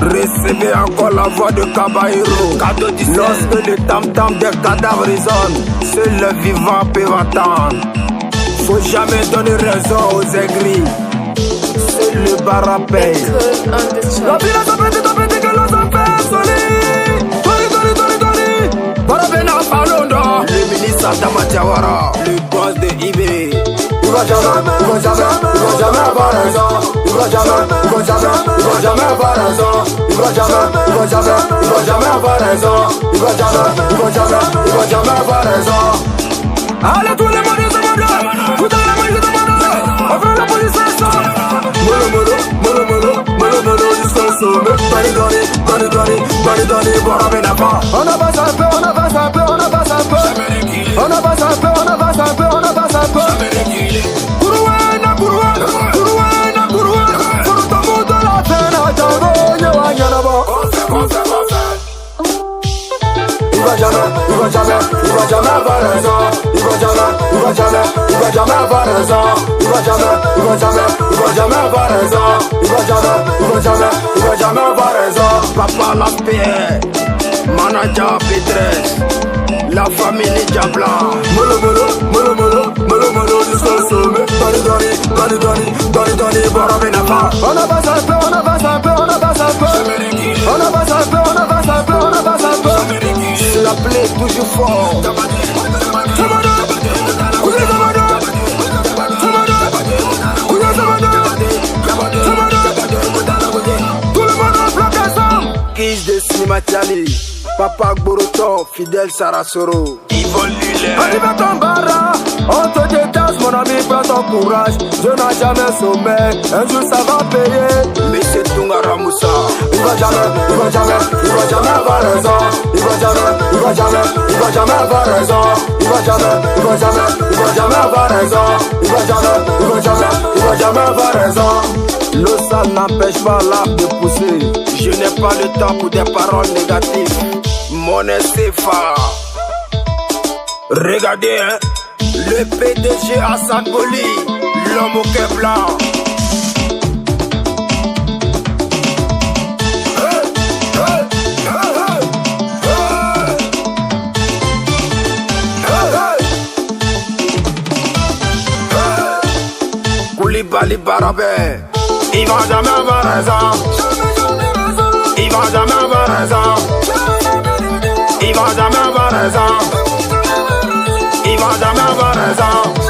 Recevez encore la voix de Caballero. Lorsque le tam-tam des cadavres résonne, seuls les vivants peuvent attendre. Faut jamais donner raison aux aigris, seul le bara paye. La vie n'a pas été que l'on s'en fait solide. Tony Barabena Palondo, le ministre Adama Diawara, le boss de IB. Il va jamais avoir raison. Il va jamais avoir raison. Il va jamais avoir raison. Il va jamais avoir raison. Allez tous les modes se modèrent. Vous dans la main de Mono. On fait la police à ça. Mono jusqu'au sommet. Bani, Barabena pas. On avance un peu. On avance un peu. Il va jamais avoir raison. Il va jamais avoir raison. Il va jamais avoir raison. Papa la paix, manager Pétresse, la famille Diabla. Molo jusqu'au sommet. Bani, Barabena pas. On avance un peu. La plaie toujours fort. Tout le monde en bloc ensemble. Kiss de Simatiali, Papa Gboroto, fidèle Sarasoro. On y va ton barra, on te détache mon ami, prends ton courage. Je n'ai jamais sommeil, un jour ça va payer. Mais c'est Tungara Moussa. Il va jamais avoir raison. Il va jamais avoir raison. Il va jamais avoir raison. L'eau sale n'empêche pas l'arbre de pousser. Je n'ai pas le temps pour des paroles négatives. Mon CFA. Regardez, hein, le PDG Hassan Boli, l'homme au cœur blanc. Koulibaly Barabé, il va jamais avoir raison. Il va jamais avoir raison. Il va jamais avoir raison. Il va jamais avoir raison.